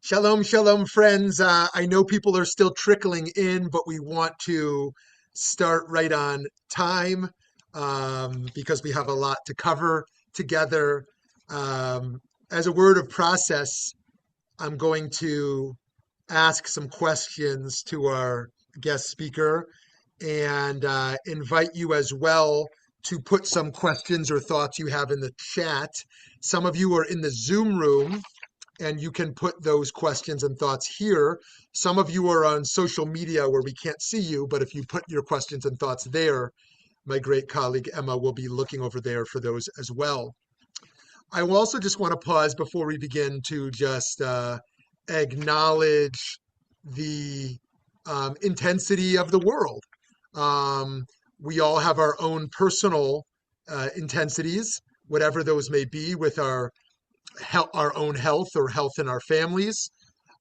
Shalom, shalom, friends. I know people are still trickling in, but we want to start right on time because we have a lot to cover together. As a word of process, I'm going to ask some questions to our guest speaker and invite you as well to put some questions or thoughts you have in the chat. Some of you are in the Zoom room and you can put those questions and thoughts here. Some of you are on social media where we can't see you, but if you put your questions and thoughts there, my great colleague Emma will be looking over there for those as well. I will also just want to pause before we begin to just acknowledge the intensity of the world. We all have our own personal intensities, whatever those may be, with our own health or health in our families,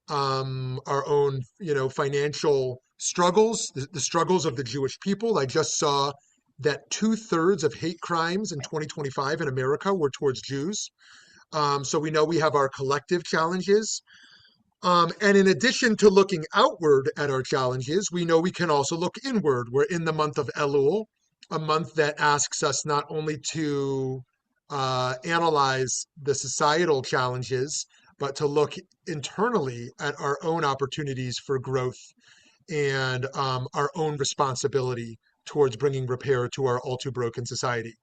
our own, financial struggles, the struggles of the Jewish people. I just saw that 2/3 of hate crimes in 2025 in America were towards Jews. So we know we have our collective challenges. And in addition to looking outward at our challenges, we know we can also look inward. We're in the month of Elul, a month that asks us not only to analyze the societal challenges, but to look internally at our own opportunities for growth and our own responsibility towards bringing repair to our all too broken society.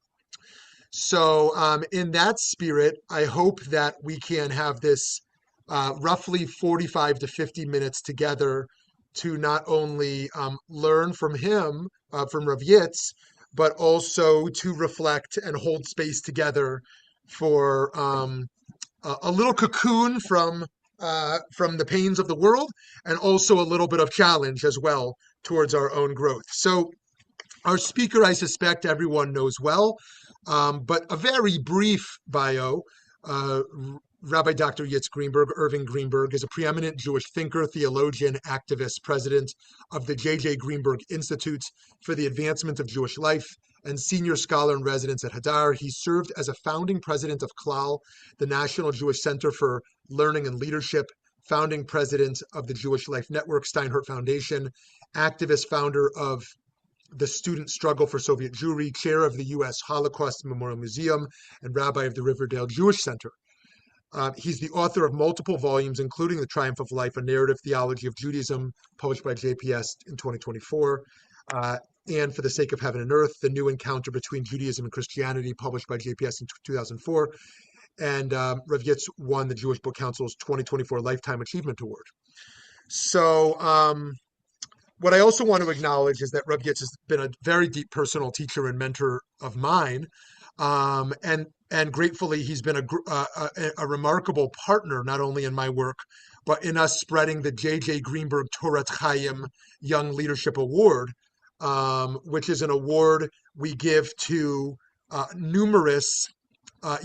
So, in that spirit, I hope that we can have this roughly 45 to 50 minutes together to not only learn from him, from Rav Yitz, but also to reflect and hold space together for a little cocoon from the pains of the world, and also a little bit of challenge as well towards our own growth. So our speaker, I suspect everyone knows well, but a very brief bio. Uh, Rabbi Dr. Yitz Greenberg, Irving Greenberg, is a preeminent Jewish thinker, theologian, activist, president of the Greenberg Institute for the Advancement of Jewish Life, and senior scholar in residence at Hadar. He served as a founding president of CLAL, the National Jewish Center for Learning and Leadership, founding president of the Jewish Life Network, Steinhardt Foundation, activist founder of the Student Struggle for Soviet Jewry, chair of the U.S. Holocaust Memorial Museum, and rabbi of the Riverdale Jewish Center. He's the author of multiple volumes, including The Triumph of Life, a Narrative Theology of Judaism, published by JPS in 2024, and For the Sake of Heaven and Earth, The New Encounter Between Judaism and Christianity, published by JPS in 2004, and Rav Yitz won the Jewish Book Council's 2024 Lifetime Achievement Award. So, what I also want to acknowledge is that Rav Yitz has been a very deep personal teacher and mentor of mine, and gratefully he's been a remarkable partner not only in my work but in us spreading the Greenberg Torat Chaim Young Leadership Award, which is an award we give to numerous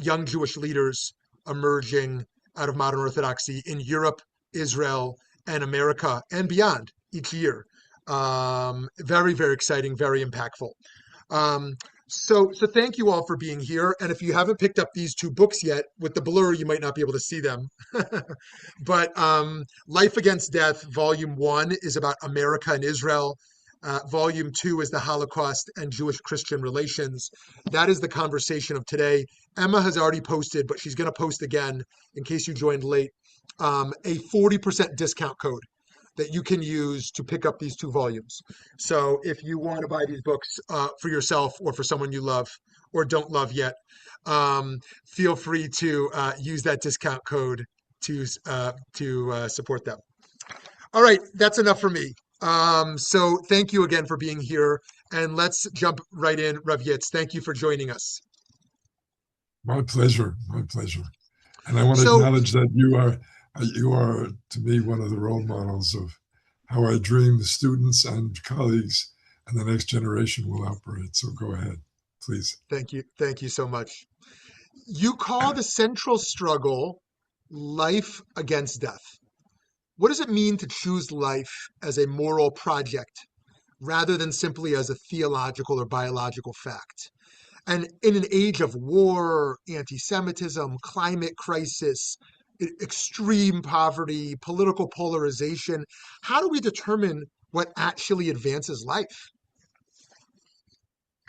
young Jewish leaders emerging out of modern Orthodoxy in Europe, Israel, and America and beyond each year. Very, very exciting, very impactful. So thank you all for being here. And if you haven't picked up these two books yet, with the blur, you might not be able to see them. But Life Against Death, Volume 1 is about America and Israel. Volume 2 is the Holocaust and Jewish-Christian relations. That is the conversation of today. Emma has already posted, but she's going to post again in case you joined late, a 40% discount code that you can use to pick up these two volumes. So if you want to buy these books for yourself or for someone you love or don't love yet, feel free to use that discount code to support them. All right, that's enough for me. So thank you again for being here, and let's jump right in. Rav Yitz, thank you for joining us. My pleasure, my pleasure. And I want to acknowledge that you are, to me, one of the role models of how I dream the students and colleagues and the next generation will operate. So go ahead, please. Thank you. Thank you so much. You call the central struggle life against death. What does it mean to choose life as a moral project rather than simply as a theological or biological fact? And in an age of war, anti-Semitism, climate crisis, extreme poverty, political polarization. How do we determine what actually advances life?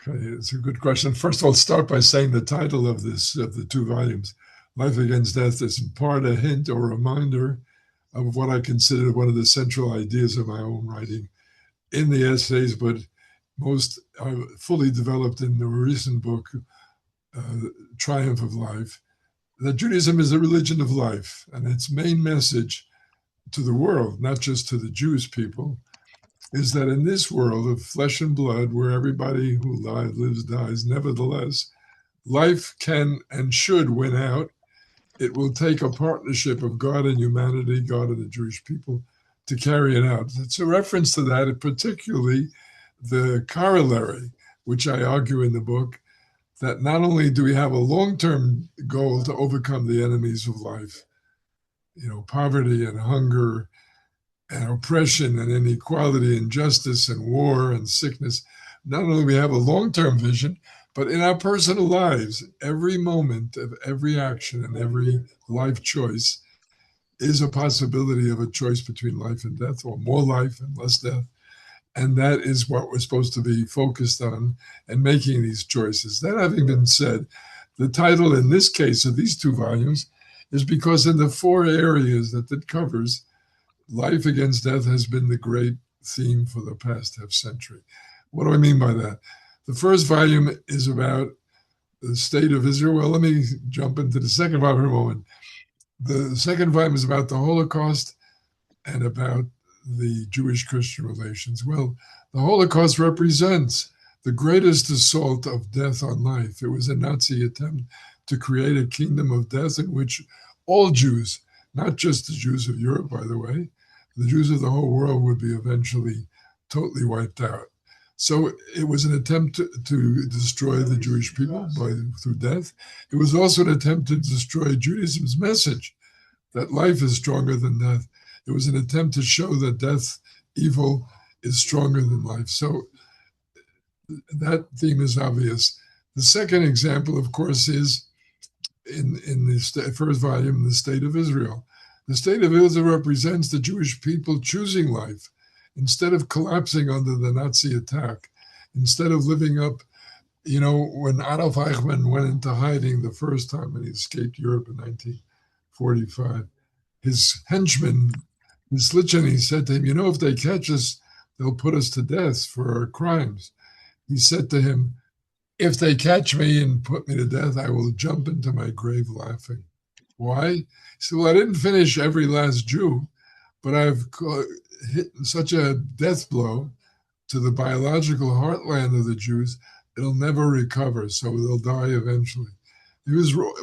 Okay, it's a good question. First of all, start by saying the title of the two volumes, Life Against Death, is in part a hint or reminder of what I consider one of the central ideas of my own writing in the essays, but most fully developed in the recent book, Triumph of Life, that Judaism is a religion of life, and its main message to the world, not just to the Jewish people, is that in this world of flesh and blood, where everybody who lives dies, nevertheless, life can and should win out. It will take a partnership of God and humanity, God and the Jewish people, to carry it out. It's a reference to that, and particularly the corollary, which I argue in the book, that not only do we have a long-term goal to overcome the enemies of life, poverty and hunger and oppression and inequality, injustice and war and sickness, not only do we have a long-term vision, but in our personal lives, every moment of every action and every life choice is a possibility of a choice between life and death, or more life and less death. And that is what we're supposed to be focused on and making these choices. That having been said, the title in this case of these two volumes is because in the four areas that it covers, life against death has been the great theme for the past half century. What do I mean by that? The first volume is about the state of Israel. Well, let me jump into the second volume for a moment. The second volume is about the Holocaust and about the Jewish-Christian relations. Well, the Holocaust represents the greatest assault of death on life. It was a Nazi attempt to create a kingdom of death in which all Jews, not just the Jews of Europe, by the way, the Jews of the whole world would be eventually totally wiped out. So it was an attempt to destroy the Jewish people through death. It was also an attempt to destroy Judaism's message that life is stronger than death. It was an attempt to show that death, evil, is stronger than life. So that theme is obvious. The second example, of course, is in the first volume, the State of Israel. The State of Israel represents the Jewish people choosing life instead of collapsing under the Nazi attack, instead of living up, when Adolf Eichmann went into hiding the first time when he escaped Europe in 1945, his henchman, he said to him, if they catch us, they'll put us to death for our crimes. He said to him, if they catch me and put me to death, I will jump into my grave laughing. Why? He said, well, I didn't finish every last Jew, but I've hit such a death blow to the biological heartland of the Jews, it'll never recover, so they'll die eventually.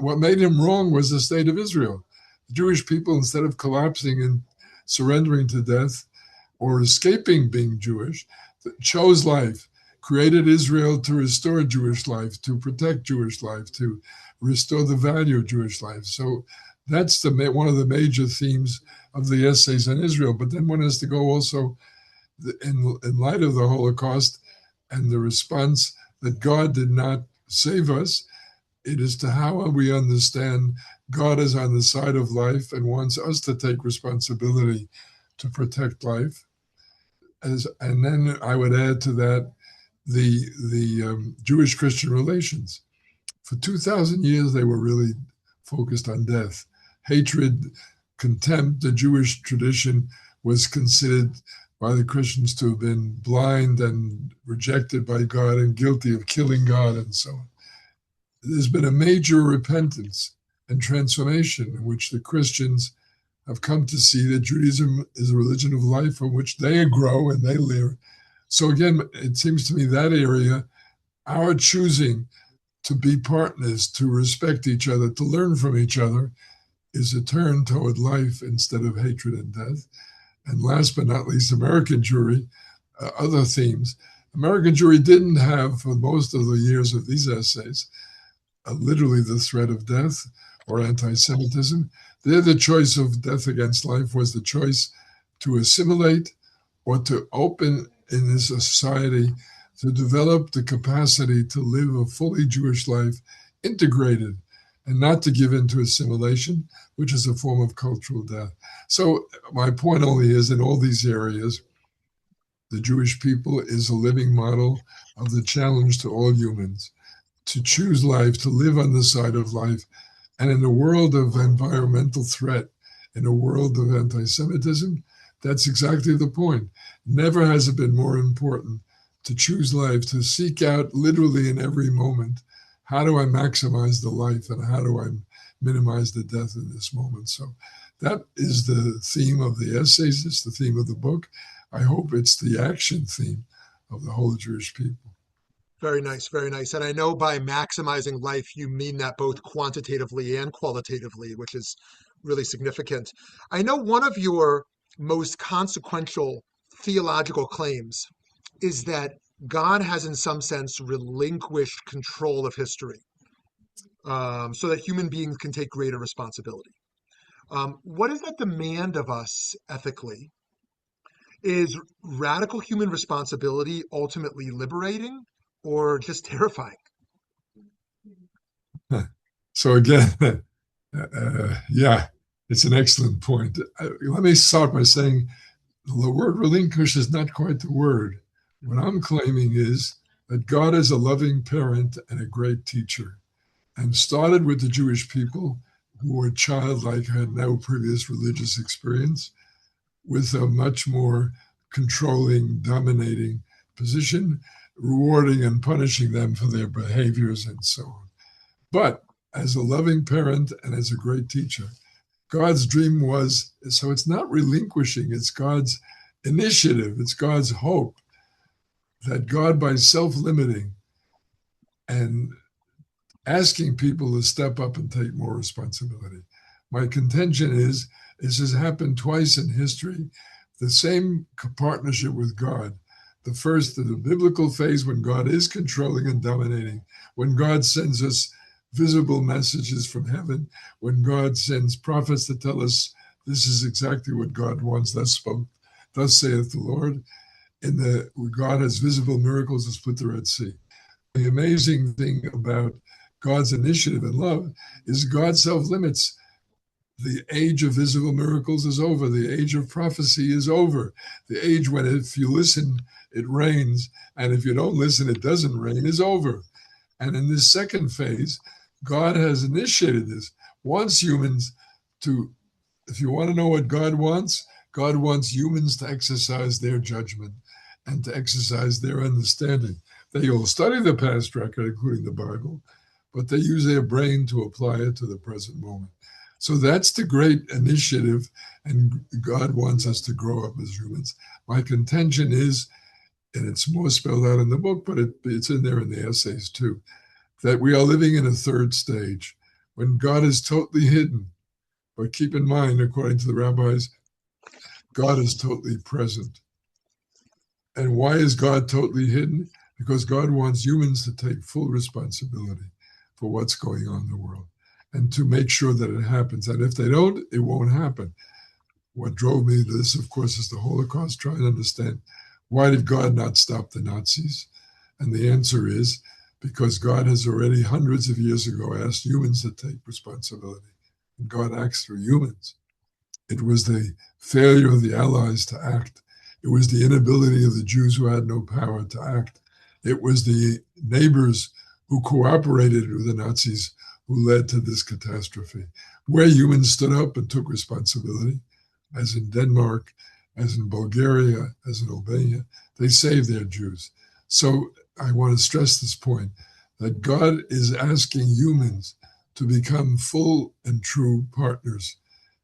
What made him wrong was the State of Israel. The Jewish people, instead of collapsing and surrendering to death or escaping being Jewish, chose life, created Israel to restore Jewish life, to protect Jewish life, to restore the value of Jewish life. So that's one of the major themes of the essays on Israel. But then one has to go also in light of the Holocaust and the response that God did not save us. It is to how we understand God is on the side of life and wants us to take responsibility to protect life. And then I would add to that the Jewish-Christian relations. For 2,000 years, they were really focused on death. Hatred, contempt. The Jewish tradition was considered by the Christians to have been blind and rejected by God and guilty of killing God and so on. There's been a major repentance and transformation in which the Christians have come to see that Judaism is a religion of life from which they grow and they live. So again, it seems to me that area, our choosing to be partners, to respect each other, to learn from each other, is a turn toward life instead of hatred and death. And last but not least, American Jewry, other themes. American Jewry didn't have, for most of the years of these essays, literally the threat of death or anti-Semitism. There, the choice of death against life was the choice to assimilate or to open in this society, to develop the capacity to live a fully Jewish life, integrated and not to give in to assimilation, which is a form of cultural death. So my point only is, in all these areas, the Jewish people is a living model of the challenge to all humans to choose life, to live on the side of life. And in a world of environmental threat, in a world of anti-Semitism, that's exactly the point. Never has it been more important to choose life, to seek out literally in every moment, how do I maximize the life and how do I minimize the death in this moment? So that is the theme of the essays. It's the theme of the book. I hope it's the action theme of the whole Jewish people. Very nice, very nice. And I know by maximizing life, you mean that both quantitatively and qualitatively, which is really significant. I know one of your most consequential theological claims is that God has, in some sense, relinquished control of history, so that human beings can take greater responsibility. What does that demand of us ethically? Is radical human responsibility ultimately liberating or just terrifying? So again, yeah, it's an excellent point. Let me start by saying the word relinquish is not quite the word. What I'm claiming is that God is a loving parent and a great teacher, and started with the Jewish people who were childlike, had no previous religious experience, with a much more controlling, dominating position, rewarding and punishing them for their behaviors and so on. But as a loving parent and as a great teacher, God's dream was, so it's not relinquishing, it's God's initiative, it's God's hope that God, by self-limiting and asking people to step up and take more responsibility. My contention is, this has happened twice in history, the same partnership with God. The first, the biblical phase, when God is controlling and dominating, when God sends us visible messages from heaven, when God sends prophets to tell us this is exactly what God wants, thus saith the Lord. Where God has visible miracles to split the Red Sea. The amazing thing about God's initiative and love is God self-limits. The age of visible miracles is over. The age of prophecy is over. The age when if you listen, it rains, and if you don't listen, it doesn't rain, is over. And in this second phase, God has initiated this, wants humans to, if you want to know what God wants humans to exercise their judgment and to exercise their understanding. They all study the past record, including the Bible, but they use their brain to apply it to the present moment. So that's the great initiative, and God wants us to grow up as humans. My contention is, and it's more spelled out in the book, but it's in there in the essays too, that we are living in a third stage when God is totally hidden. But keep in mind, according to the rabbis, God is totally present. And why is God totally hidden? Because God wants humans to take full responsibility for what's going on in the world and to make sure that it happens. And if they don't, it won't happen. What drove me to this, of course, is the Holocaust, trying to understand, why did God not stop the Nazis? And the answer is because God has already hundreds of years ago asked humans to take responsibility. And God acts through humans. It was the failure of the Allies to act. It was the inability of the Jews who had no power to act. It was the neighbors who cooperated with the Nazis who led to this catastrophe. Where humans stood up and took responsibility, as in Denmark, as in Bulgaria, as in Albania, they saved their Jews. So I want to stress this point, that God is asking humans to become full and true partners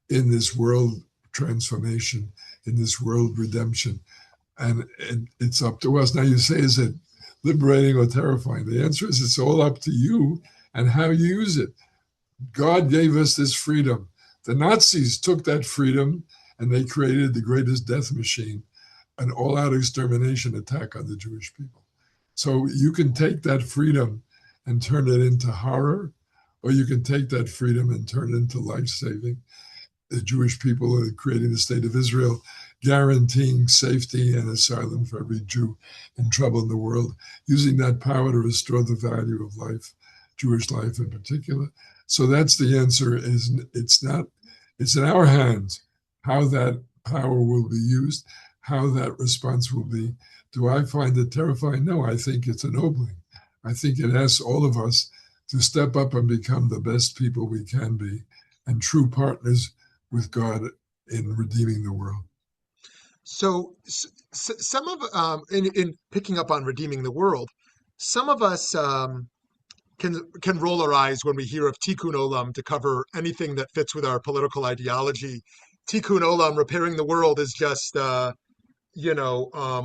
in this world transformation, in this world redemption. And it's up to us. Now you say, is it liberating or terrifying? The answer is it's all up to you and how you use it. God gave us this freedom. The Nazis took that freedom and they created the greatest death machine, an all-out extermination attack on the Jewish people. So you can take that freedom and turn it into horror, or you can take that freedom and turn it into life-saving. The Jewish people are creating the state of Israel, guaranteeing safety and asylum for every Jew in trouble in the world, using that power to restore the value of life, Jewish life in particular. So that's the answer. It's in our hands how that power will be used, how that response will be. Do I find it terrifying? No, I think it's ennobling. I think it asks all of us to step up and become the best people we can be and true partners with God in redeeming the world. So some of in picking up on redeeming the world, some of us can roll our eyes when we hear of tikkun olam to cover anything that fits with our political ideology. Tikkun olam, repairing the world, is just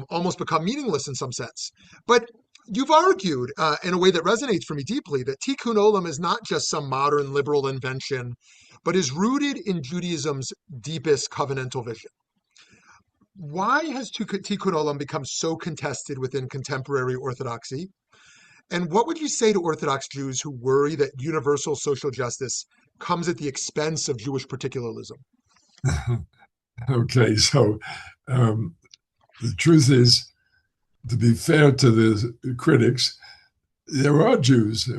almost become meaningless in some sense. But you've argued in a way that resonates for me deeply that tikkun olam is not just some modern liberal invention, but is rooted in Judaism's deepest covenantal vision. Why has tikkun olam become so contested within contemporary Orthodoxy? And what would you say to Orthodox Jews who worry that universal social justice comes at the expense of Jewish particularism? Okay, so the truth is, to be fair to the critics, there are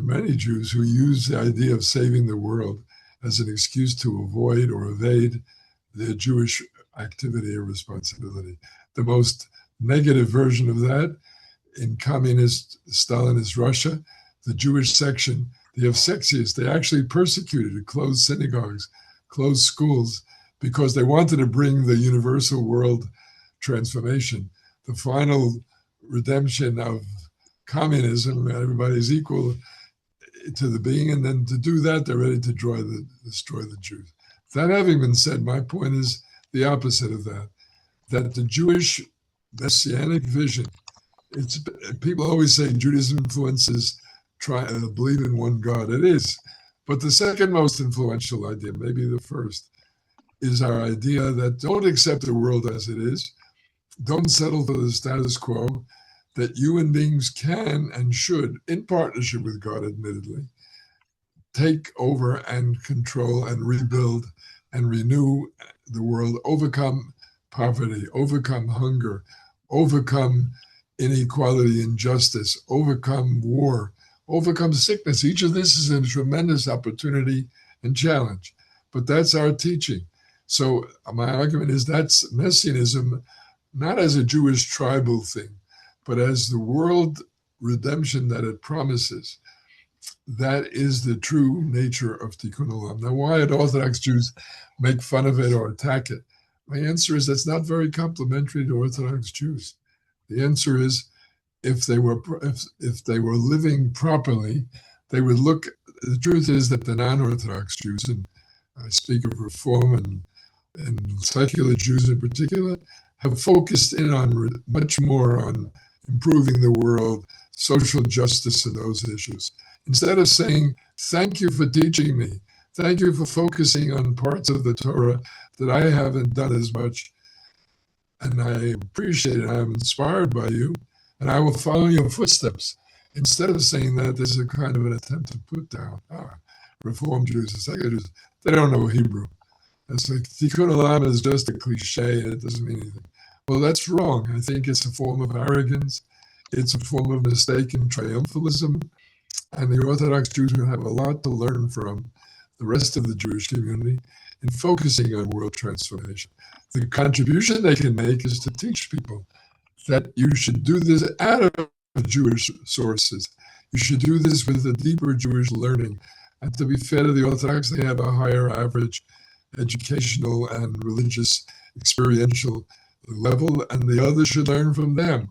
many Jews, who use the idea of saving the world as an excuse to avoid or evade their Jewish activity or responsibility. The most negative version of that, in communist Stalinist Russia, the Jewish section, the Avsexias, they actually persecuted, closed synagogues, closed schools, because they wanted to bring the universal world transformation, the final redemption of communism, everybody's equal to the being, and then to do that, they're ready to destroy the Jews. That having been said, my point is the opposite of that, that the Jewish messianic vision, people always say Judaism influences believe in one God. It is. But the second most influential idea, maybe the first, is our idea that don't accept the world as it is, don't settle for the status quo, that human beings can and should, in partnership with God, admittedly, take over and control and rebuild and renew the world, overcome poverty, overcome hunger, overcome inequality, injustice, overcome war, overcome sickness. Each of this is a tremendous opportunity and challenge. But that's our teaching. So my argument is that's Messianism, not as a Jewish tribal thing, but as the world redemption that it promises. That is the true nature of Tikkun Olam. Now, why do Orthodox Jews make fun of it or attack it? My answer is that's not very complimentary to Orthodox Jews. The answer is if they were living properly, they would look. The truth is that the non-Orthodox Jews, and I speak of Reform and secular Jews in particular, have focused in on much more on improving the world, social justice, and those issues. Instead of saying, thank you for teaching me, thank you for focusing on parts of the Torah that I haven't done as much, and I appreciate it, I'm inspired by you, and I will follow your footsteps. Instead of saying that, there's a kind of an attempt to put down Reform Jews and secular Jews. They don't know Hebrew. It's like Tikkun Olam is just a cliche, it doesn't mean anything. Well, that's wrong. I think it's a form of arrogance. It's a form of mistaken triumphalism. And the Orthodox Jews will have a lot to learn from the rest of the Jewish community in focusing on world transformation. The contribution they can make is to teach people that you should do this out of Jewish sources. You should do this with a deeper Jewish learning. And to be fair to the Orthodox, they have a higher average educational and religious experiential level, and the others should learn from them.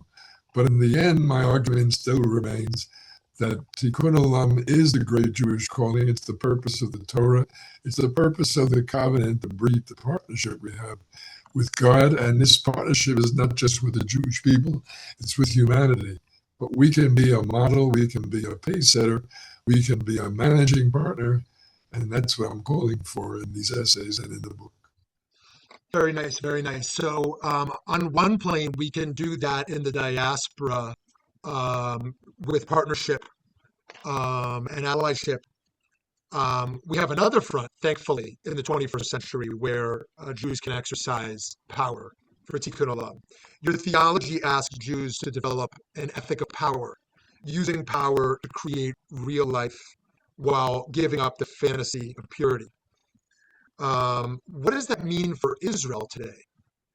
But in the end, my argument still remains that Tikkun Olam is the great Jewish calling. It's the purpose of the Torah. It's the purpose of the covenant, the brit, the partnership we have with God. And this partnership is not just with the Jewish people, it's with humanity. But we can be a model, we can be a pace setter, we can be a managing partner. And that's what I'm calling for in these essays and in the book. Very nice, very nice. So on one plane, we can do that in the diaspora with partnership and allyship. We have another front, thankfully, in the 21st century where Jews can exercise power for Tikkun Olam. Your theology asks Jews to develop an ethic of power, using power to create real life while giving up the fantasy of purity. What does that mean for Israel today?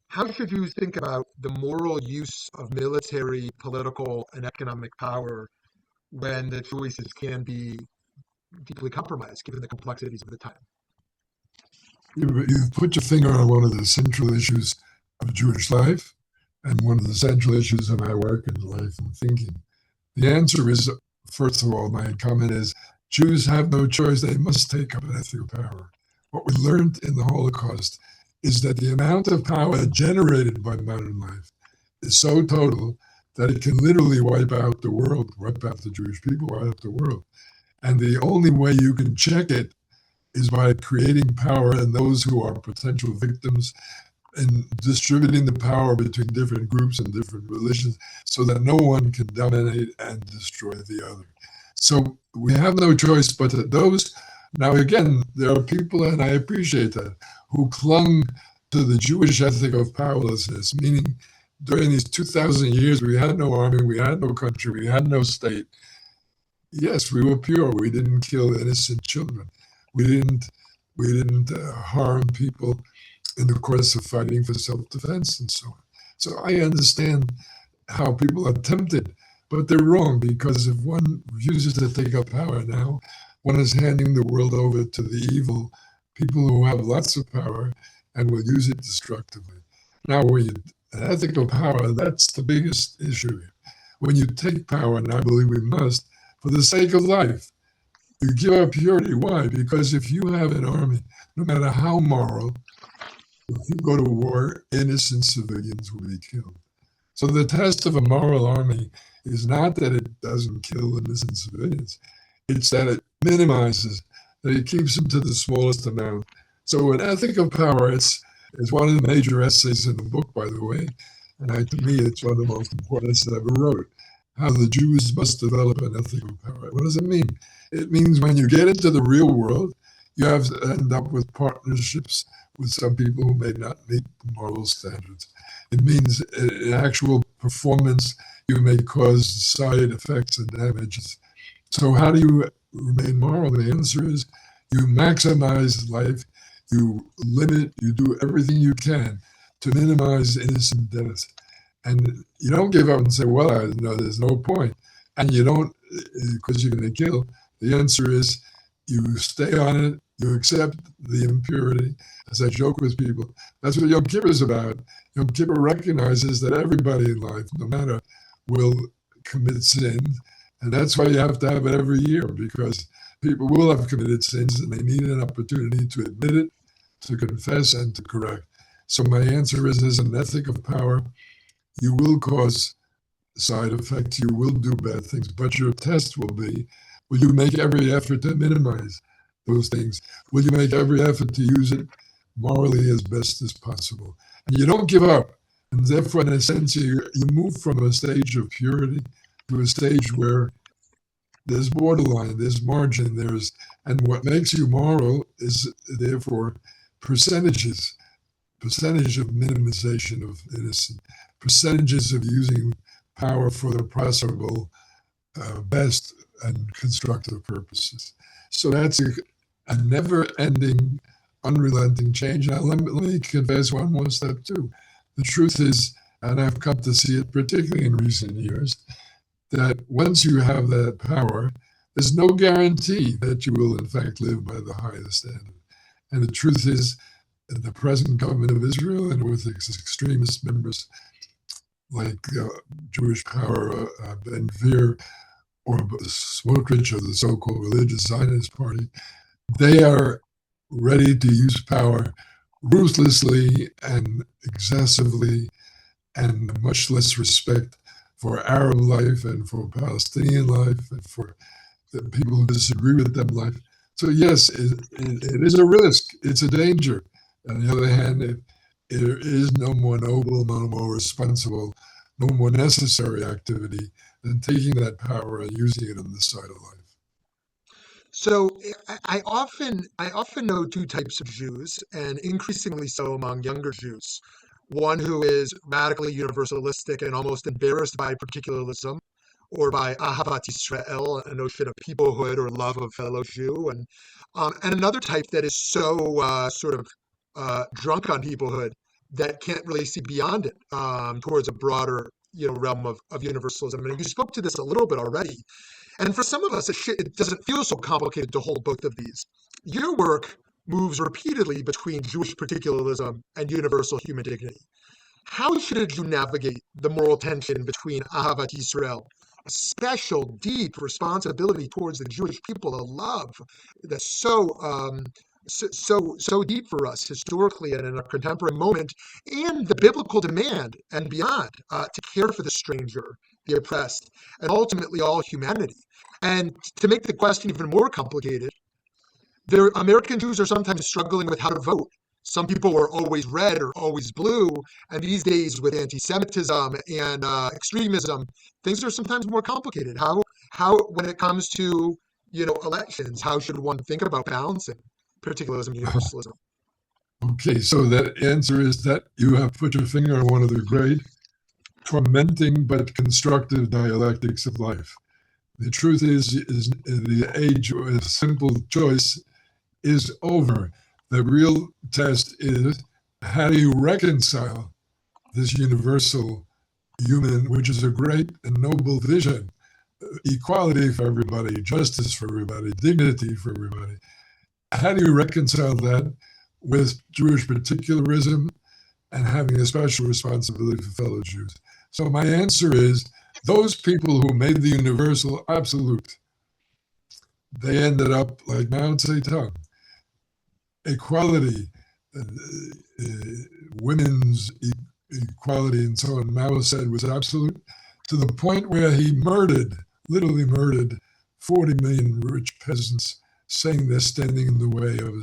How should Jews think about the moral use of military, political, and economic power when the choices can be deeply compromised given the complexities of the time? You've put your finger on one of the central issues of Jewish life and one of the central issues of my work and life and thinking. The answer is, first of all, my comment is, Jews have no choice. They must take up an ethical power. What we learned in the Holocaust is that the amount of power generated by modern life is so total that it can literally wipe out the world, wipe out the Jewish people, wipe out the world. And the only way you can check it is by creating power in those who are potential victims and distributing the power between different groups and different religions so that no one can dominate and destroy the other. So we have no choice but that those, now again, there are people, and I appreciate that, who clung to the Jewish ethic of powerlessness, meaning during these 2,000 years, we had no army, we had no country, we had no state. Yes, we were pure. We didn't kill innocent children. We didn't harm people in the course of fighting for self-defense and so on. So I understand how people are tempted, but they're wrong, because if one refuses to take up power now, one is handing the world over to the evil people who have lots of power and will use it destructively. Now, ethical power, that's the biggest issue. When you take power, and I believe we must, for the sake of life, you give up purity. Why? Because if you have an army, no matter how moral, if you go to war, innocent civilians will be killed. So the test of a moral army is not that it doesn't kill innocent civilians, it's that it minimizes, that it keeps them to the smallest amount. So an ethic of power, it's one of the major essays in the book, by the way, and to me, it's one of the most important essays I ever wrote, how the Jews must develop an ethical power. What does it mean? It means when you get into the real world, you have to end up with partnerships with some people who may not meet the moral standards. It means in actual performance, you may cause side effects and damages. So how do you remain moral? The answer is you maximize life, you limit, you do everything you can to minimize innocent deaths. And you don't give up and say, well, there's no point. And you don't, because you're going to kill. The answer is you stay on it, you accept the impurity. As I joke with people, that's what Yom Kippur is about. Yom Kippur recognizes that everybody in life, no matter, will commit sins. And that's why you have to have it every year, because people will have committed sins and they need an opportunity to admit it, to confess, and to correct. So my answer is, as an ethic of power, you will cause side effects, you will do bad things, but your test will be, will you make every effort to minimize those things? Will you make every effort to use it morally as best as possible? And you don't give up. And therefore, in a sense, you move from a stage of purity to a stage where there's borderline, there's margin, and what makes you moral is therefore percentage of minimization of innocence, percentages of using power for the possible best and constructive purposes. So that's a never-ending, unrelenting change. Now, let me confess one more step too. The truth is, and I've come to see it particularly in recent years, that once you have that power, there's no guarantee that you will in fact live by the highest standard. And the truth is, the present government of Israel and with its extremist members like Jewish Power, Ben Gvir, or Smotrich of the so-called religious Zionist party, they are ready to use power ruthlessly and excessively, and much less respect for Arab life and for Palestinian life and for the people who disagree with them life. So yes, it is a risk. It's a danger. On the other hand, there is no more noble, no more responsible, no more necessary activity than taking that power and using it on the side of life. So I often know two types of Jews, and increasingly so among younger Jews. One who is radically universalistic and almost embarrassed by particularism, or by Ahavat Yisrael, a notion of peoplehood or love of fellow Jew, and another type that is so sort of drunk on peoplehood that can't really see beyond it towards a broader realm of universalism. And you spoke to this a little bit already. And for some of us, it doesn't feel so complicated to hold both of these. Your work moves repeatedly between Jewish particularism and universal human dignity. How should a Jew navigate the moral tension between Ahavat Yisrael, a special, deep responsibility towards the Jewish people, a love that's so deep for us historically and in a contemporary moment, and the biblical demand and beyond to care for the stranger, the oppressed, and ultimately all humanity? And to make the question even more complicated, American Jews are sometimes struggling with how to vote. Some people are always red or always blue, and these days with anti-Semitism and extremism, things are sometimes more complicated. How when it comes to elections, how should one think about balancing particularism and universalism? Okay, so that answer is that you have put your finger on one of the great, tormenting but constructive dialectics of life. The truth is the age of simple choice is over. The real test is, how do you reconcile this universal human, which is a great and noble vision, equality for everybody, justice for everybody, dignity for everybody. How do you reconcile that with Jewish particularism and having a special responsibility for fellow Jews? So my answer is, those people who made the universal absolute, they ended up like Mao Zedong. Equality, women's equality and so on, Mao said was absolute, to the point where he literally murdered 40 million rich peasants, saying they're standing in the way of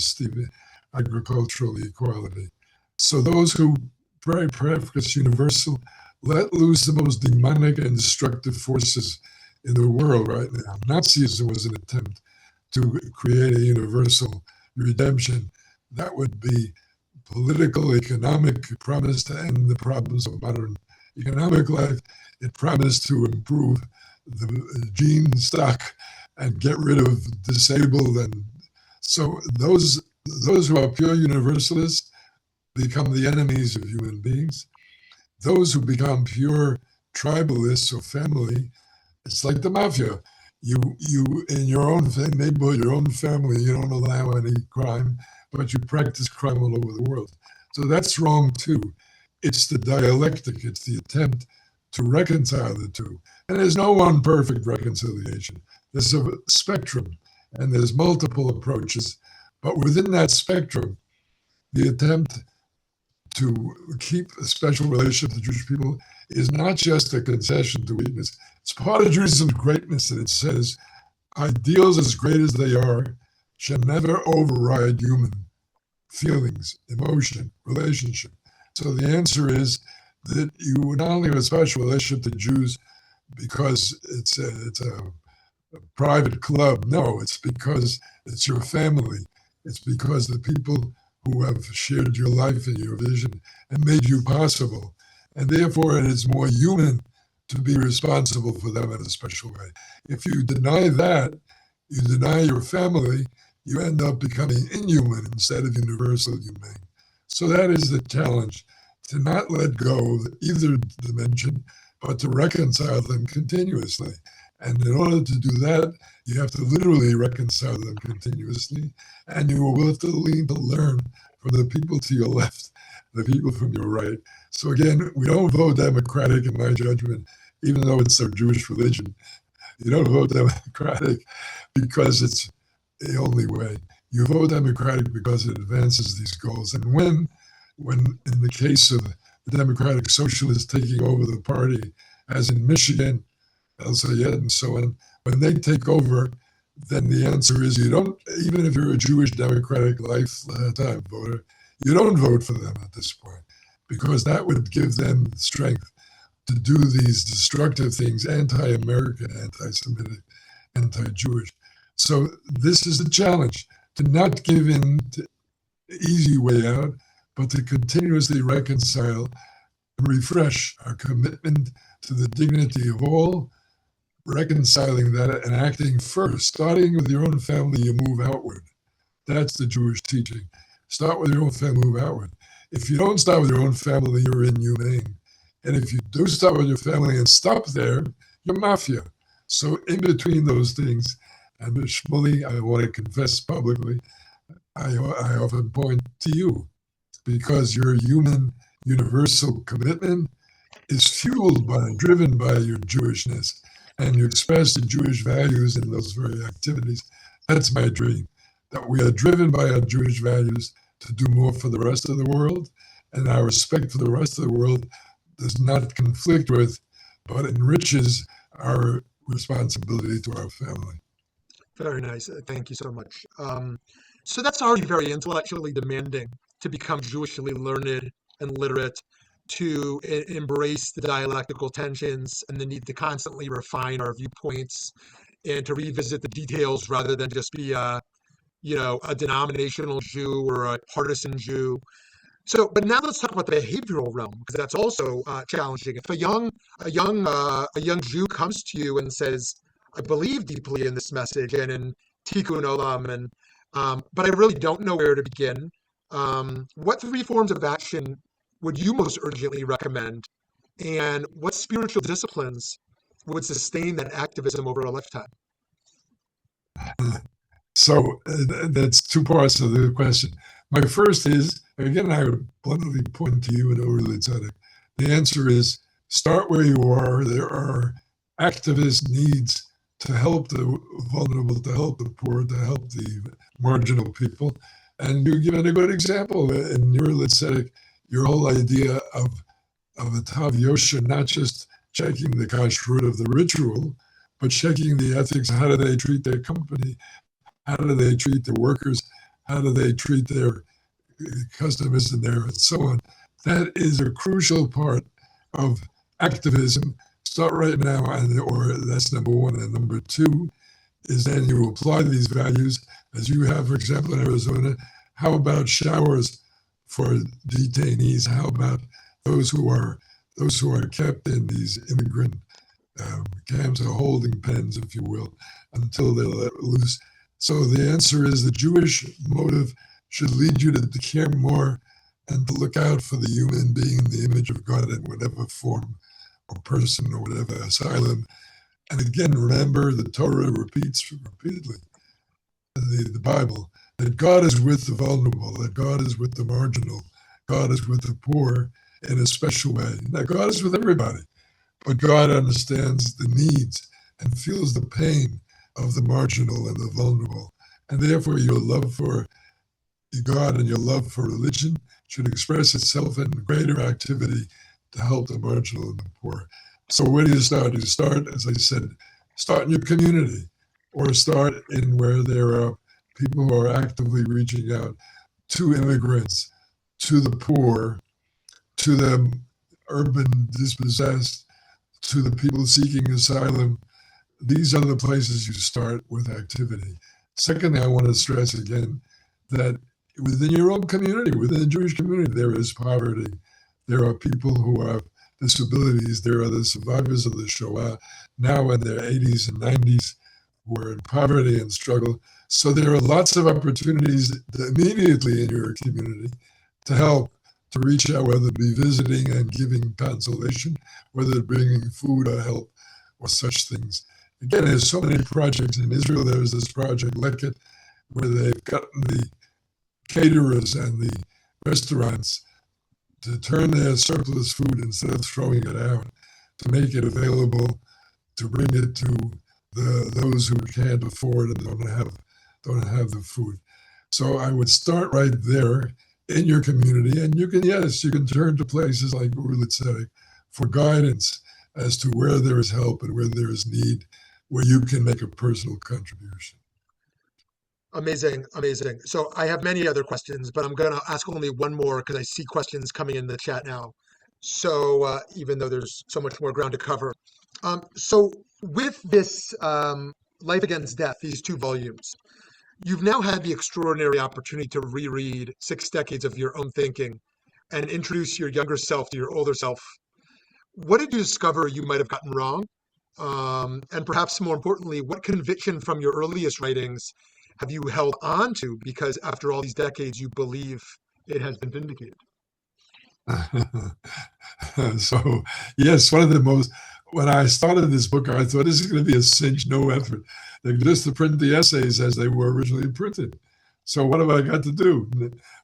agricultural equality. So those who practice universal let loose the most demonic and destructive forces in the world right now. Nazism was an attempt to create a universal redemption that would be political, economic. It promised to end the problems of modern economic life. It promised to improve the gene stock and get rid of disabled. And so those who are pure universalists become the enemies of human beings. Those who become pure tribalists or family, it's like the mafia. You in your own neighborhood, your own family, you don't allow any crime, but you practice crime all over the world. So that's wrong too. It's the dialectic, it's the attempt to reconcile the two. And there's no one perfect reconciliation. There's a spectrum, and there's multiple approaches. But within that spectrum, the attempt to keep a special relationship with the Jewish people is not just a concession to weakness. It's part of Judaism's greatness that it says, ideals as great as they are shall never override human feelings, emotion, relationship. So the answer is that you would not only have a special relationship to Jews because it's a private club. No, it's because it's your family. It's because the people who have shared your life and your vision and made you possible. And therefore, it is more human to be responsible for them in a special way. If you deny that, you deny your family, you end up becoming inhuman instead of universal humane. So that is the challenge, to not let go of either dimension, but to reconcile them continuously. And in order to do that, you have to literally reconcile them continuously, and you will have to learn from the people to your left, the people from your right. So again, we don't vote Democratic, in my judgment, even though it's our Jewish religion. You don't vote Democratic because it's the only way. You vote Democratic because it advances these goals. And when in the case of the Democratic Socialists taking over the party, as in Michigan, El Sayed and so on, when they take over, then the answer is you don't, even if you're a Jewish Democratic lifetime voter, you don't vote for them at this point, because that would give them strength to do these destructive things, anti-American, anti-Semitic, anti-Jewish. So this is the challenge, to not give in to the easy way out, but to continuously reconcile and refresh our commitment to the dignity of all, reconciling that and acting first. Starting with your own family, you move outward. That's the Jewish teaching. Start with your own family, move outward. If you don't start with your own family, you're inhumane. And if you do start with your family and stop there, you're mafia. So in between those things, and Shmuley, I want to confess publicly, I often point to you because your human universal commitment is driven by your Jewishness, and you express the Jewish values in those very activities. That's my dream, that we are driven by our Jewish values to do more for the rest of the world, and our respect for the rest of the world does not conflict with, but enriches our responsibility to our family. Very nice. Thank you so much. So that's already very intellectually demanding to become Jewishly learned and literate, to embrace the dialectical tensions and the need to constantly refine our viewpoints and to revisit the details rather than just be a denominational Jew or a partisan Jew. So, but now let's talk about the behavioral realm, because that's also challenging. If a young Jew comes to you and says, "I believe deeply in this message and in Tikkun Olam, and but I really don't know where to begin," what three forms of action would you most urgently recommend, and what spiritual disciplines would sustain that activism over a lifetime? So that's two parts of the question. My first is, again, I would bluntly point to you and overly tzedek. The answer is start where you are. There are activist needs to help the vulnerable, to help the poor, to help the marginal people. And you've given a good example in your tzedek, your whole idea of a Tav Yosher, not just checking the kashrut of the ritual, but checking the ethics. How do they treat their company? How do they treat their workers? How do they treat their customers in there, and so on? That is a crucial part of activism. Start right now, or that's number one. And number two is then you apply these values, as you have, for example, in Arizona. How about showers for detainees? How about those who are kept in these immigrant camps or holding pens, if you will, until they're let loose? So the answer is the Jewish motive should lead you to care more and to look out for the human being in the image of God in whatever form or person or whatever asylum. And again, remember the Torah repeats repeatedly, the Bible, that God is with the vulnerable, that God is with the marginal, God is with the poor in a special way. Now, God is with everybody, but God understands the needs and feels the pain of the marginal and the vulnerable. And therefore, your love for God and your love for religion should express itself in greater activity to help the marginal and the poor. So where do you start? You start, as I said, start in your community, or start in where there are people who are actively reaching out to immigrants, to the poor, to the urban dispossessed, to the people seeking asylum. These are the places you start with activity. Secondly, I want to stress again that within your own community, within the Jewish community, there is poverty. There are people who have disabilities. There are the survivors of the Shoah now in their 80s and 90s who are in poverty and struggle. So there are lots of opportunities immediately in your community to help, to reach out, whether it be visiting and giving consolation, whether bringing food or help or such things. Again, there's so many projects. In Israel, there's this project, Leket, where they've gotten the caterers and the restaurants to turn their surplus food, instead of throwing it out, to make it available, to bring it to those who can't afford and don't have the food. So I would start right there in your community, and you can turn to places like Urlit Tzedek for guidance as to where there is help and where there is need, where you can make a personal contribution. Amazing, amazing. So I have many other questions, but I'm going to ask only one more because I see questions coming in the chat now. So even though there's so much more ground to cover. So with this Life Against Death, these two volumes, you've now had the extraordinary opportunity to reread 6 decades of your own thinking and introduce your younger self to your older self. What did you discover you might have gotten wrong? And perhaps more importantly, what conviction from your earliest writings have you held on to because after all these decades you believe it has been vindicated? So, yes, one of the most, when I started this book, I thought this is going to be a cinch, no effort. They're just to print the essays as they were originally printed. So what have I got to do?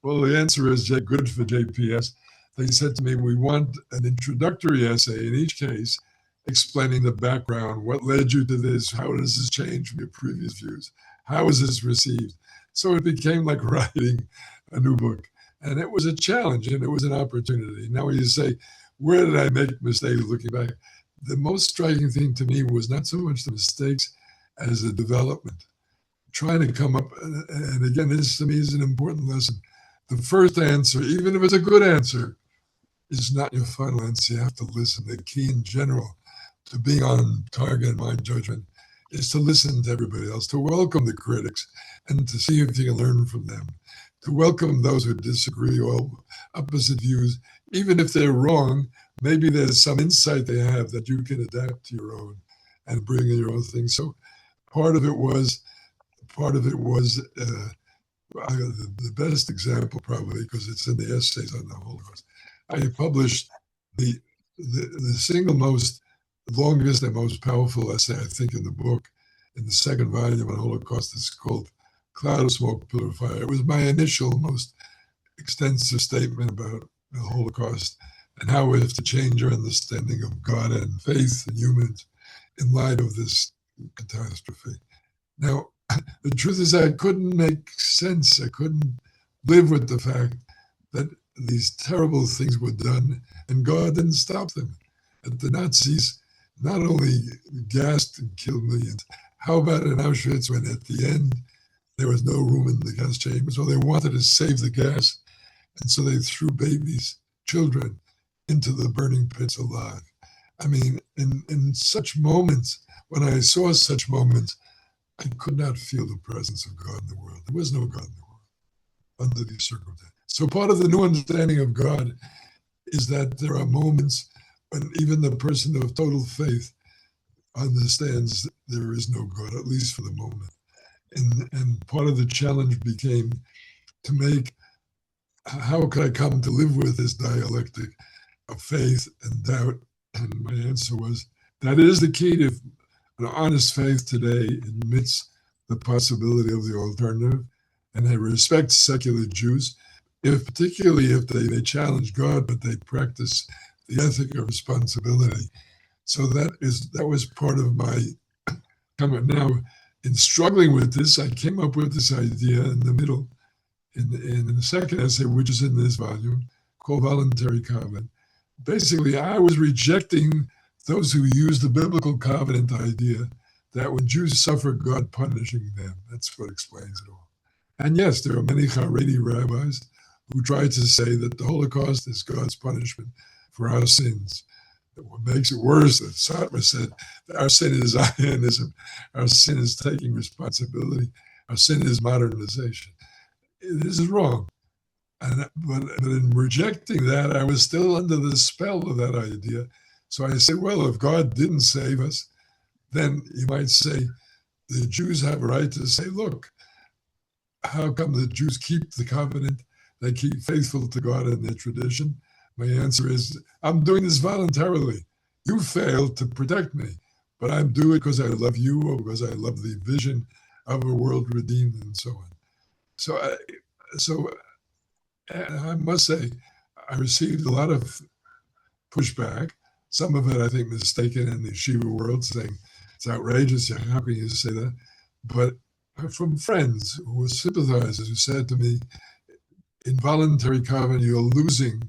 Well, the answer is good for JPS. They said to me, we want an introductory essay in each case explaining the background, what led you to this, how does this change from your previous views, how is this received? So it became like writing a new book. And it was a challenge and it was an opportunity. Now, when you say, where did I make mistakes looking back? The most striking thing to me was not so much the mistakes as the development. Trying to come up, and again, this to me is an important lesson. The first answer, even if it's a good answer, is not your final answer. You have to listen. The key in general to being on target, in my judgment, is to listen to everybody else, to welcome the critics, and to see if you can learn from them. To welcome those who disagree or opposite views, even if they're wrong, maybe there's some insight they have that you can adapt to your own and bring in your own thing. So part of it was the best example probably, because it's in the essays on the Holocaust. I published the single most longest and most powerful essay, I think, in the book, in the second volume on Holocaust. It's called Cloud of Smoke, Pillar of Fire. It was my initial, most extensive statement about the Holocaust and how we have to change our understanding of God and faith and humans in light of this catastrophe. Now, the truth is I couldn't make sense. I couldn't live with the fact that these terrible things were done and God didn't stop them. That the Nazis not only gassed and killed millions, how about in Auschwitz when at the end there was no room in the gas chamber, so they wanted to save the gas, and so they threw babies, children, into the burning pits alive. I mean, in such moments, when I saw such moments, I could not feel the presence of God in the world. There was no God in the world under these circumstances. So part of the new understanding of God is that there are moments when even the person of total faith understands there is no God, at least for the moment. And part of the challenge became to make, how could I come to live with this dialectic of faith and doubt? And my answer was, that is the key to an honest faith today admits the possibility of the alternative, and I respect secular Jews, particularly if they challenge God, but they practice the ethic of responsibility. So that was part of my comment. Now, in struggling with this, I came up with this idea in the middle, in the second essay, which is in this volume, called Voluntary Covenant. Basically, I was rejecting those who use the biblical covenant idea that when Jews suffer, God punishing them. That's what explains it all. And yes, there are many Haredi rabbis who try to say that the Holocaust is God's punishment for our sins. What makes it worse, that Sartre said, our sin is Zionism, our sin is taking responsibility, our sin is modernization. This is wrong. But in rejecting that, I was still under the spell of that idea. So I said, well, if God didn't save us, then you might say the Jews have a right to say, look, how come the Jews keep the covenant? They keep faithful to God and their tradition. My answer is, I'm doing this voluntarily. You failed to protect me, but I'm doing it because I love you or because I love the vision of a world redeemed and so on. So I must say, I received a lot of pushback. Some of it, I think, mistaken in the yeshiva world, saying it's outrageous. How can you say that? But from friends who were sympathizers who said to me, in voluntary covenant, you're losing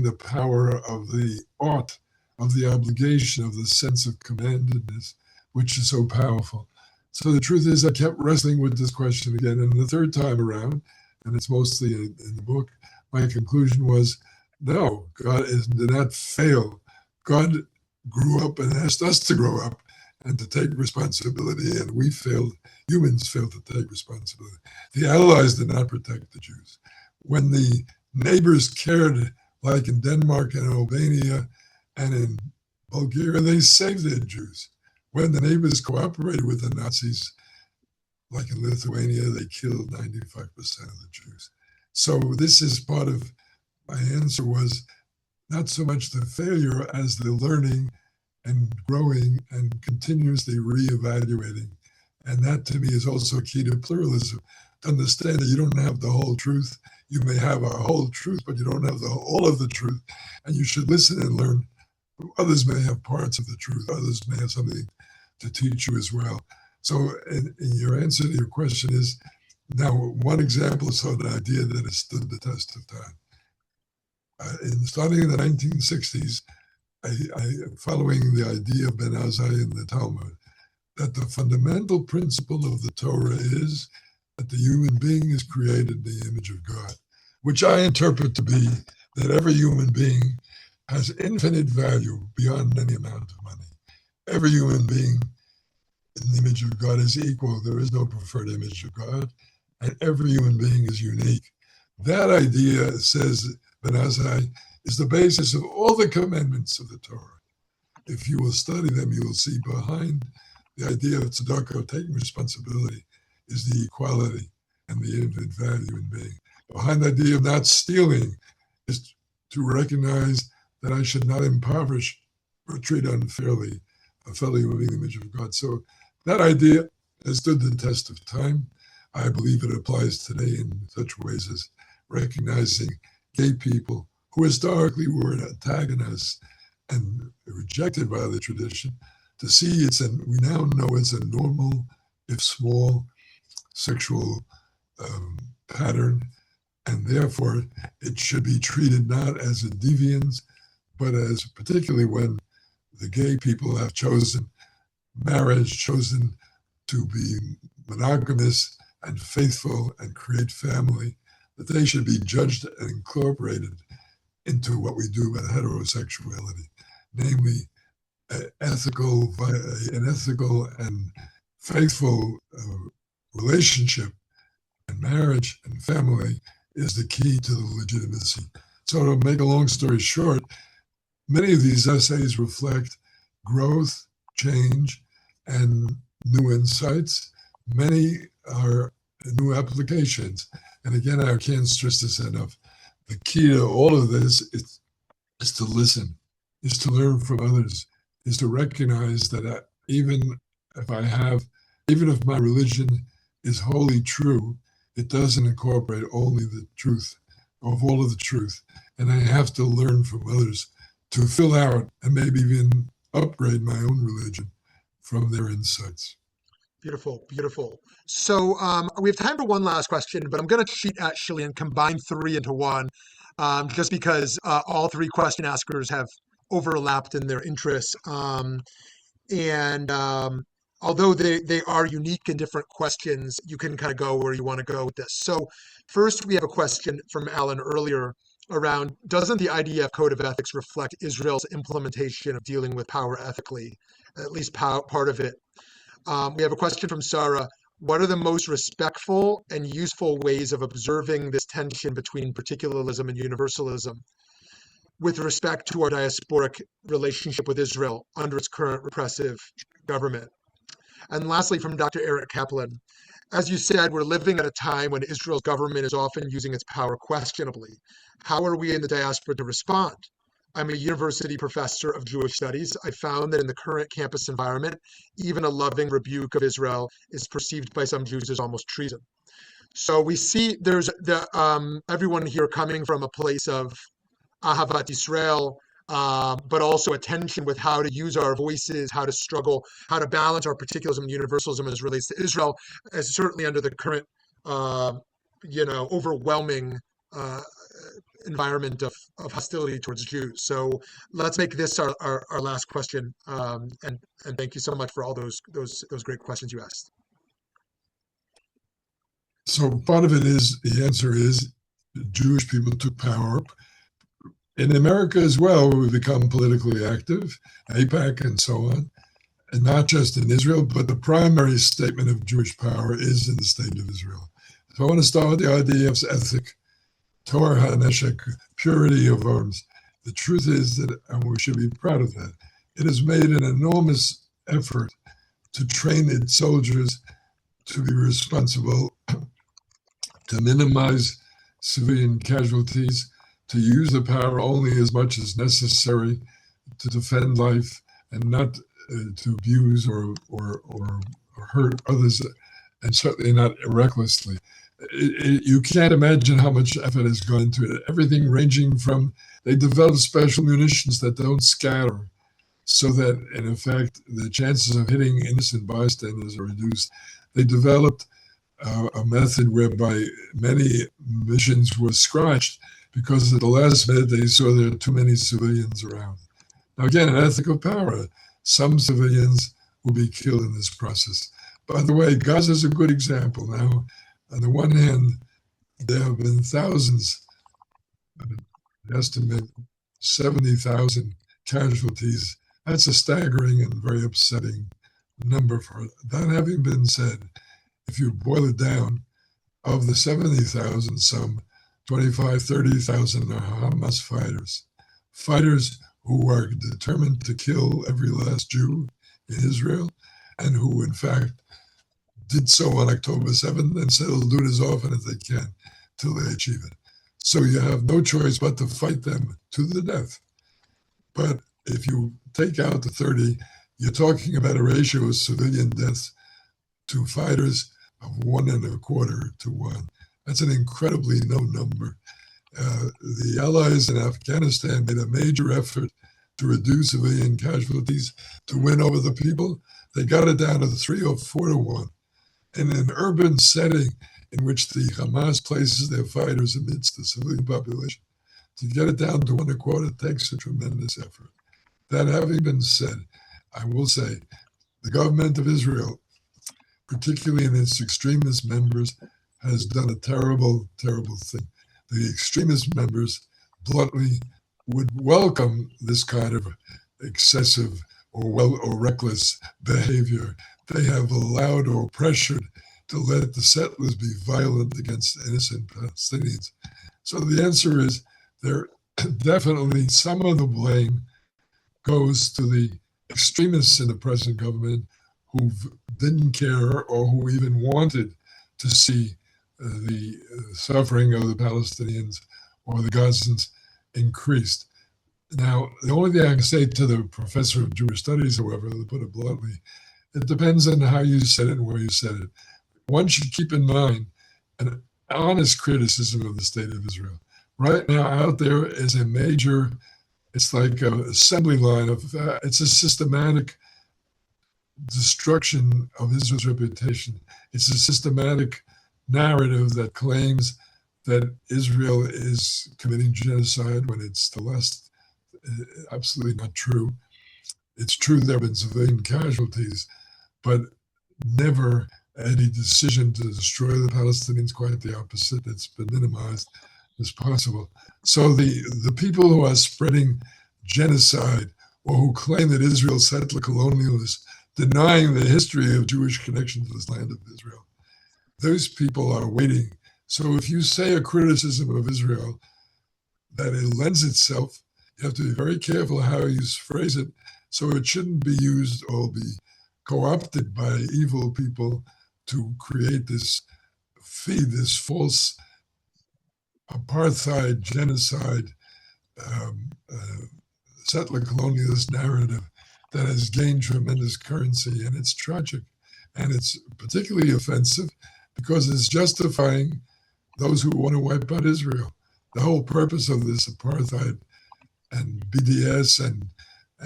the power of the ought, of the obligation, of the sense of commandedness, which is so powerful. So the truth is, I kept wrestling with this question again. And the third time around, and it's mostly in the book, my conclusion was, no, God did not fail. God grew up and asked us to grow up and to take responsibility, and we failed. Humans failed to take responsibility. The Allies did not protect the Jews. When the neighbors cared, like in Denmark and Albania and in Bulgaria, they saved their Jews. When the neighbors cooperated with the Nazis, like in Lithuania, they killed 95% of the Jews. So this is part of my answer was not so much the failure as the learning and growing and continuously reevaluating. And that to me is also key to pluralism. To understand that you don't have the whole truth. You may have a whole truth, but you don't have all of the truth. And you should listen and learn. Others may have parts of the truth. Others may have something to teach you as well. So in your answer to your question is, now one example is sort of the idea that has stood the test of time. Starting in the 1960s, following the idea of Ben Azai in the Talmud, that the fundamental principle of the Torah is that the human being is created in the image of God, which I interpret to be that every human being has infinite value beyond any amount of money. Every human being in the image of God is equal. There is no preferred image of God, and every human being is unique. That idea, says Ben Azai, is the basis of all the commandments of the Torah. If you will study them, you will see behind the idea of tzedakah, taking responsibility, is the equality and the infinite value in being. Behind the idea of not stealing is to recognize that I should not impoverish or treat unfairly a fellow human being in the image of God. So that idea has stood the test of time. I believe it applies today in such ways as recognizing gay people who historically were antagonists and rejected by the tradition, to see we now know it's a normal, if small, sexual pattern, and therefore it should be treated not as a deviance, but as particularly when the gay people have chosen marriage, chosen to be monogamous and faithful and create family, that they should be judged and incorporated into what we do about heterosexuality, namely an ethical and faithful relationship and marriage and family is the key to the legitimacy. So to make a long story short, many of these essays reflect growth, change, and new insights. Many are new applications. And again, I can't stress this enough. The key to all of this is to listen, is to learn from others, is to recognize that even if my religion is wholly true, it doesn't incorporate only the truth of all of the truth. And I have to learn from others to fill out and maybe even upgrade my own religion from their insights. Beautiful, beautiful. So we have time for one last question, but I'm going to cheat actually and combine three into one, just because all three question askers have overlapped in their interests. And although they are unique and different questions, you can kind of go where you want to go with this. So first, we have a question from Alan earlier around, doesn't the IDF Code of Ethics reflect Israel's implementation of dealing with power ethically, at least part of it? We have a question from Sarah. What are the most respectful and useful ways of observing this tension between particularism and universalism with respect to our diasporic relationship with Israel under its current repressive government? And lastly, from Dr. Eric Kaplan, as you said, we're living at a time when Israel's government is often using its power questionably. How are we in the diaspora to respond? I'm a university professor of Jewish studies. I found that in the current campus environment, even a loving rebuke of Israel is perceived by some Jews as almost treason. So we see there's everyone here coming from a place of Ahavat Israel, but also a tension with how to use our voices, how to struggle, how to balance our particularism and universalism as relates to Israel, as certainly under the current, overwhelming environment of hostility towards Jews. So let's make this our last question. And thank you so much for all those great questions you asked. So part of it is, the answer is, Jewish people took power. In America as well, we've become politically active, AIPAC and so on, and not just in Israel, but the primary statement of Jewish power is in the state of Israel. So I want to start with the idea of ethic, Torah HaNeshek, purity of arms. The truth is that, and we should be proud of that, it has made an enormous effort to train its soldiers to be responsible, to minimize civilian casualties, to use the power only as much as necessary to defend life and not to abuse or hurt others, and certainly not recklessly. You can't imagine how much effort has gone into it. Everything ranging from, they develop special munitions that don't scatter, so that, in effect, the chances of hitting innocent bystanders are reduced. They developed a method whereby many missions were scratched because at the last minute they saw there were too many civilians around. Now, again, an ethical power. Some civilians will be killed in this process. By the way, Gaza is a good example. Now, on the one hand, there have been thousands, estimate 70,000 casualties. That's a staggering and very upsetting number. For that having been said, if you boil it down, of the 70,000, some 25, 30,000 are Hamas fighters who are determined to kill every last Jew in Israel, and who, in fact, did so on October 7th and said they'll do it as often as they can till they achieve it. So you have no choice but to fight them to the death. But if you take out the 30, you're talking about a ratio of civilian deaths to fighters of 1.25 to 1. That's an incredibly low number. The Allies in Afghanistan made a major effort to reduce civilian casualties, to win over the people. They got it down to 3 or 4 to 1. In an urban setting in which the Hamas places their fighters amidst the civilian population, to get it down to 1.25 takes a tremendous effort. That having been said, I will say the government of Israel, particularly in its extremist members, has done a terrible, terrible thing. The extremist members bluntly would welcome this kind of excessive or reckless behavior. They have allowed or pressured to let the settlers be violent against innocent Palestinians. So the answer is, there definitely some of the blame goes to the extremists in the present government who didn't care or who even wanted to see the suffering of the Palestinians or the Gazans increased. Now, the only thing I can say to the professor of Jewish studies, however, to put it bluntly, it depends on how you said it and where you said it. One should keep in mind an honest criticism of the state of Israel. Right now, out there is a major, it's like an assembly line of, it's a systematic destruction of Israel's reputation. It's a systematic narrative that claims that Israel is committing genocide when it's the last, absolutely not true. It's true there have been civilian casualties, but never any decision to destroy the Palestinians, quite the opposite. It's been minimized as possible. So the people who are spreading genocide or who claim that Israel is settler colonialist, denying the history of Jewish connection to this land of Israel, those people are waiting. So if you say a criticism of Israel that it lends itself, you have to be very careful how you phrase it, so it shouldn't be used or be co-opted by evil people to create feed this false apartheid, genocide, settler colonialist narrative that has gained tremendous currency, and it's tragic. And it's particularly offensive because it's justifying those who want to wipe out Israel. The whole purpose of this apartheid and BDS and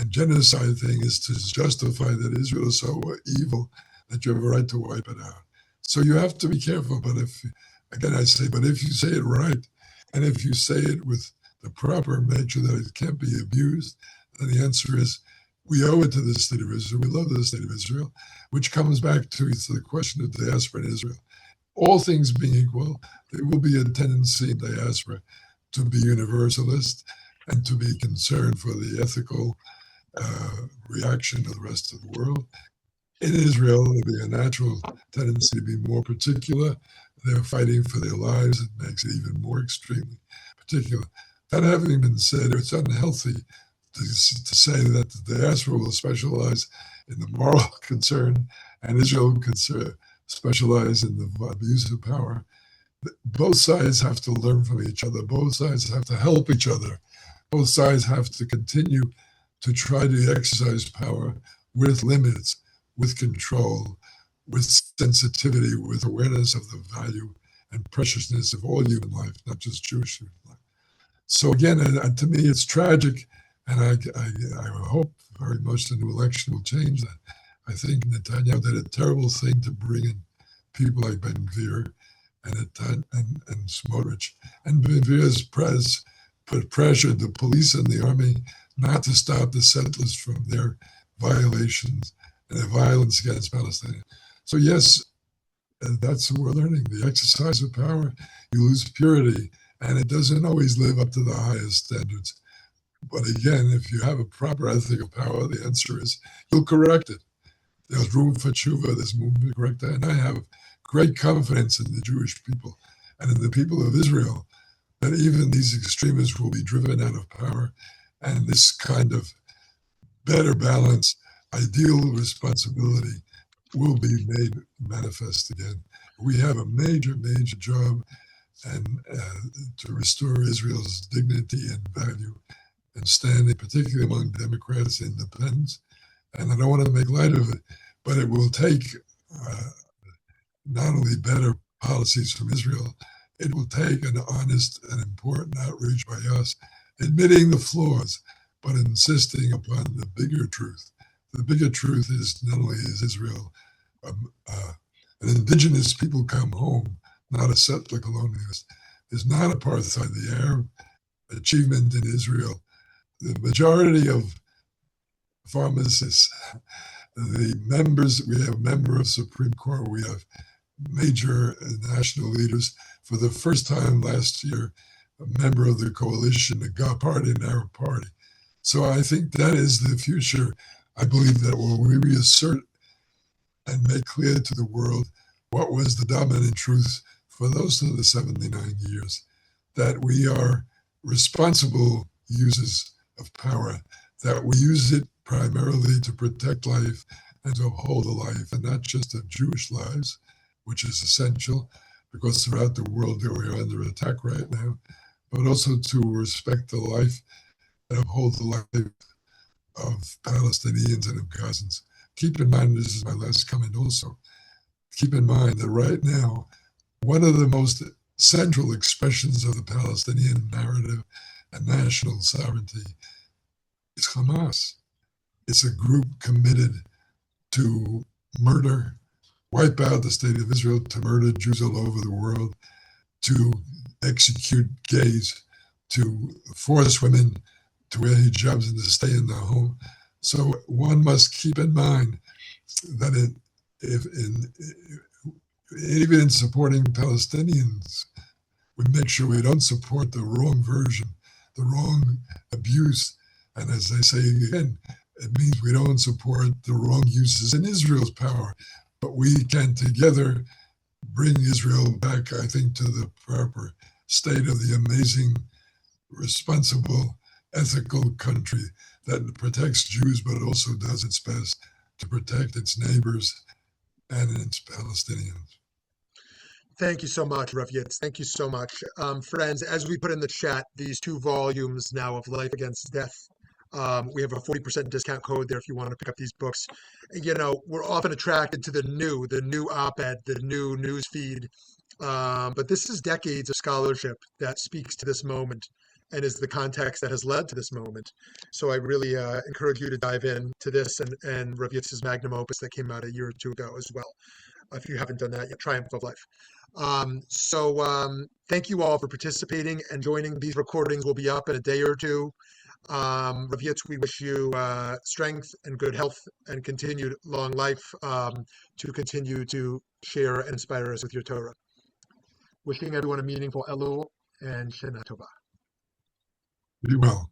genocide thing is to justify that Israel is so evil that you have a right to wipe it out. So you have to be careful. But if you say it right, and if you say it with the proper nature that it can't be abused, then the answer is we owe it to the state of Israel. We love the state of Israel, which comes back to the question of diaspora in Israel. All things being equal, there will be a tendency in diaspora to be universalist and to be concerned for the ethical reaction of the rest of the world. In Israel, there'll be a natural tendency to be more particular. They're fighting for their lives. It makes it even more extremely particular. That having been said, it's unhealthy to say that the diaspora will specialize in the moral concern and Israel will specialize in the abuse of power. Both sides have to learn from each other. Both sides have to help each other. Both sides have to continue to try to exercise power with limits, with control, with sensitivity, with awareness of the value and preciousness of all human life, not just Jewish human life. So again, to me, it's tragic, and I hope very much the new election will change that. I think Netanyahu did a terrible thing to bring in people like Ben-Gvir and Smotrich. And Ben-Gvir's press pressured the police and the army not to stop the settlers from their violations and their violence against Palestinians. So yes, that's what we're learning. The exercise of power, you lose purity, and it doesn't always live up to the highest standards. But again, if you have a proper ethic of power, the answer is you'll correct it. There's room for tshuva, there's room to correct it. And I have great confidence in the Jewish people and in the people of Israel that even these extremists will be driven out of power, and this kind of better balance, ideal responsibility will be made manifest again. We have a major, major job and to restore Israel's dignity and value and standing, particularly among Democrats and independents. And I don't want to make light of it, but it will take not only better policies from Israel, it will take an honest and important outreach by us, admitting the flaws, but insisting upon the bigger truth. The bigger truth is not only is Israel an indigenous people come home, not a settler colonialist. There's not apartheid. The Arab achievement in Israel, the majority of pharmacists, the members, we have a member of Supreme Court, we have major national leaders. For the first time last year, a member of the coalition, the GA party, an Arab party. So I think that is the future. I believe that when we reassert and make clear to the world what was the dominant truth for those of the 79 years, that we are responsible users of power, that we use it primarily to protect life and to uphold the life, and not just of Jewish lives, which is essential because throughout the world we are under attack right now, but also to respect the life and uphold the life of Palestinians and of Gazans. Keep in mind, this is my last comment also, keep in mind that right now, one of the most central expressions of the Palestinian narrative and national sovereignty is Hamas. It's a group committed to murder, wipe out the state of Israel, to murder Jews all over the world, to execute gays, to force women to wear hijabs and to stay in the home. So one must keep in mind that even in supporting Palestinians, we make sure we don't support the wrong version, the wrong abuse. And as I say again, it means we don't support the wrong uses in Israel's power. But we can together bring Israel back, I think, to the proper state of the amazing, responsible, ethical country that protects Jews, but also does its best to protect its neighbors and its Palestinians. Thank you so much, Rav Yitz. Thank you so much. Friends, as we put in the chat, these 2 volumes now of Life Against Death, we have a 40% discount code there if you want to pick up these books. You know, we're often attracted to the new op-ed, the new news feed. But this is decades of scholarship that speaks to this moment and is the context that has led to this moment. So I really encourage you to dive in to this and Rav Yitz's magnum opus that came out a year or 2 ago as well. If you haven't done that yet, Triumph of Life. Thank you all for participating and joining. These recordings will be up in a day or 2. Rav Yitz, we wish you strength and good health and continued long life to continue to share and inspire us with your Torah. Wishing everyone a meaningful Elul and Shana Tova. Be well.